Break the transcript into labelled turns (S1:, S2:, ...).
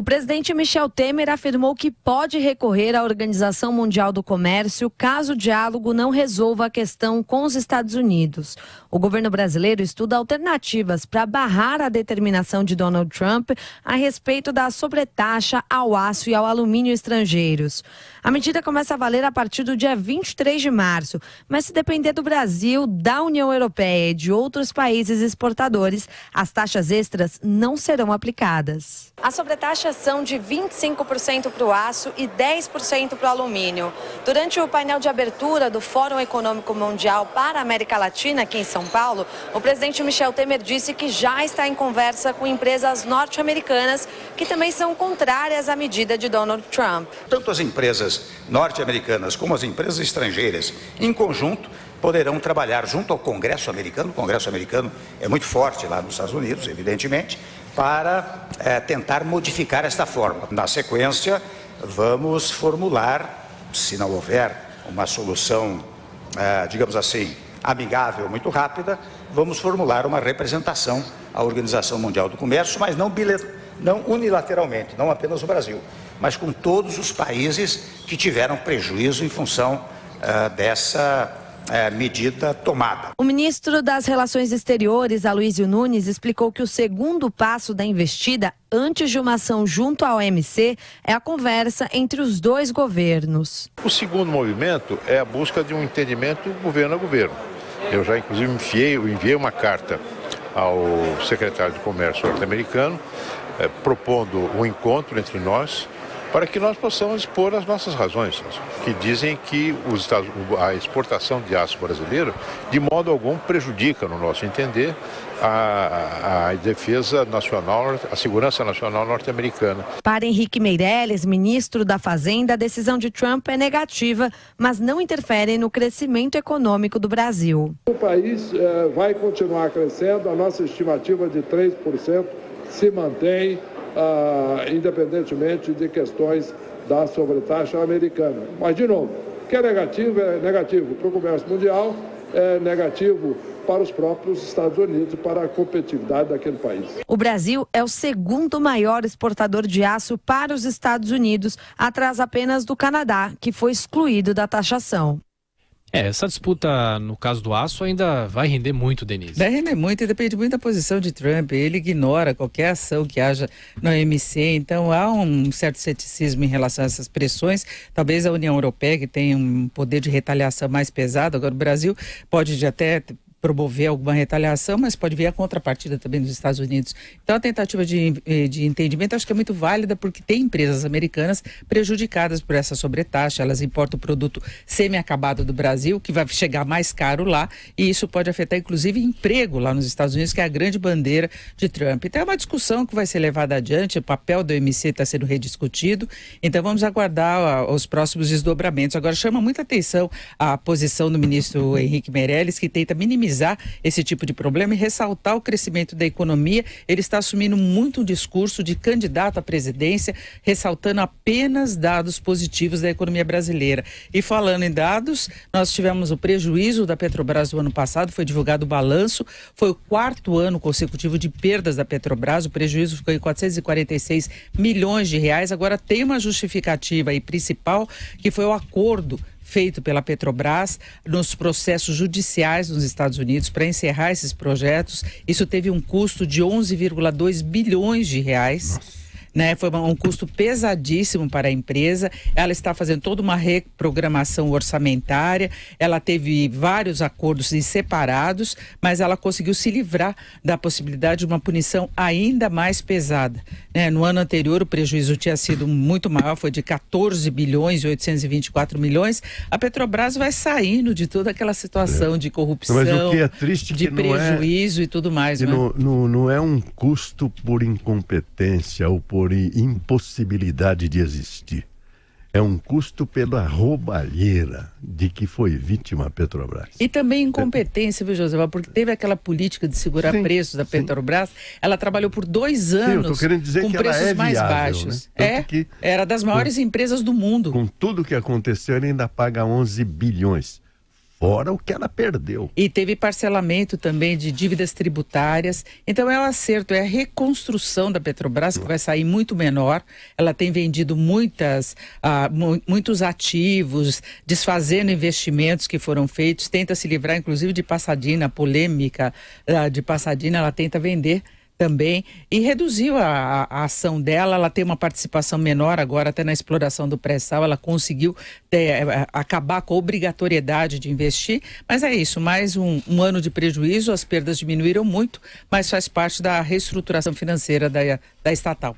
S1: O presidente Michel Temer afirmou que pode recorrer à Organização Mundial do Comércio caso o diálogo não resolva a questão com os Estados Unidos. O governo brasileiro estuda alternativas para barrar a determinação de Donald Trump a respeito da sobretaxa ao aço e ao alumínio estrangeiros. A medida começa a valer a partir do dia 23 de março, mas se depender do Brasil, da União Europeia e de outros países exportadores, as taxas extras não serão aplicadas. As sobretaxas são de 25% para o aço e 10% para o alumínio. Durante o painel de abertura do Fórum Econômico Mundial para a América Latina, aqui em São Paulo, o presidente Michel Temer disse que já está em conversa com empresas norte-americanas que também são contrárias à medida de Donald Trump.
S2: Tanto as empresas norte-americanas como as empresas estrangeiras, em conjunto, poderão trabalhar junto ao Congresso americano. O Congresso americano é muito forte lá nos Estados Unidos, evidentemente, para tentar modificar esta forma. Na sequência, vamos formular, se não houver uma solução, digamos assim, amigável, muito rápida, vamos formular uma representação à Organização Mundial do Comércio, mas não unilateralmente, não apenas o Brasil, mas com todos os países que tiveram prejuízo em função dessa medida tomada.
S1: O ministro das Relações Exteriores, Aloysio Nunes, explicou que o segundo passo da investida, antes de uma ação junto à OMC, é a conversa entre os dois governos.
S3: O segundo movimento é a busca de um entendimento governo a governo. Eu já, inclusive, enviei uma carta ao secretário de Comércio norte-americano, propondo um encontro entre nós, para que nós possamos expor as nossas razões, que dizem que a exportação de aço brasileiro, de modo algum, prejudica, no nosso entender, a defesa nacional, a segurança nacional norte-americana.
S1: Para Henrique Meirelles, ministro da Fazenda, a decisão de Trump é negativa, mas não interfere no crescimento econômico do Brasil.
S4: O país vai continuar crescendo, a nossa estimativa de 3% se mantém, independentemente de questões da sobretaxa americana. Mas, de novo, o que é negativo para o comércio mundial, é negativo para os próprios Estados Unidos e para a competitividade daquele país.
S1: O Brasil é o segundo maior exportador de aço para os Estados Unidos, atrás apenas do Canadá, que foi excluído da taxação.
S5: Essa disputa, no caso do aço, ainda vai render muito, Denise.
S6: Vai render muito e depende muito da posição de Trump. Ele ignora qualquer ação que haja na OMC, então há um certo ceticismo em relação a essas pressões. Talvez a União Europeia, que tem um poder de retaliação mais pesado, agora o Brasil pode até promover alguma retaliação, mas pode vir a contrapartida também dos Estados Unidos. Então a tentativa de entendimento acho que é muito válida, porque tem empresas americanas prejudicadas por essa sobretaxa, elas importam o produto semi-acabado do Brasil, que vai chegar mais caro lá, e isso pode afetar inclusive emprego lá nos Estados Unidos, que é a grande bandeira de Trump. Então é uma discussão que vai ser levada adiante, o papel do OMC está sendo rediscutido, então vamos aguardar os próximos desdobramentos. Agora chama muita atenção a posição do ministro Henrique Meirelles, que tenta minimizar esse tipo de problema e ressaltar o crescimento da economia. Ele está assumindo muito um discurso de candidato à presidência, ressaltando apenas dados positivos da economia brasileira. E falando em dados, nós tivemos o prejuízo da Petrobras do ano passado, foi divulgado o balanço, foi o 4º ano consecutivo de perdas da Petrobras, o prejuízo ficou em 446 milhões de reais. Agora tem uma justificativa aí principal, que foi o acordo feito pela Petrobras nos processos judiciais nos Estados Unidos para encerrar esses projetos. Isso teve um custo de 11,2 bilhões de reais. Né? Foi um custo pesadíssimo para a empresa. Ela está fazendo toda uma reprogramação orçamentária, ela teve vários acordos separados, mas ela conseguiu se livrar da possibilidade de uma punição ainda mais pesada. Né? No ano anterior o prejuízo tinha sido muito maior, foi de 14 bilhões e 824 milhões. A Petrobras vai saindo de toda aquela situação de corrupção,
S7: mas o que é triste
S6: de
S7: que
S6: prejuízo e tudo mais.
S7: Não é um custo por incompetência ou por impossibilidade de existir. É um custo pela roubalheira de que foi vítima a Petrobras.
S6: E também incompetência, viu, José? Porque teve aquela política de segurar preços da Petrobras. Ela trabalhou por 2 anos com preços mais baixos. Né? Era das maiores empresas do mundo.
S7: Com tudo que aconteceu, ele ainda paga 11 bilhões. fora o que ela perdeu.
S6: E teve parcelamento também de dívidas tributárias. Então é um acerto, é a reconstrução da Petrobras, que vai sair muito menor. Ela tem vendido muitos ativos, desfazendo investimentos que foram feitos, tenta se livrar inclusive de Pasadena, a polêmica de Pasadena, ela tenta vender também, e reduziu a ação dela. Ela tem uma participação menor agora, até na exploração do pré-sal, ela conseguiu acabar com a obrigatoriedade de investir, mas é isso, mais um ano de prejuízo, as perdas diminuíram muito, mas faz parte da reestruturação financeira da estatal.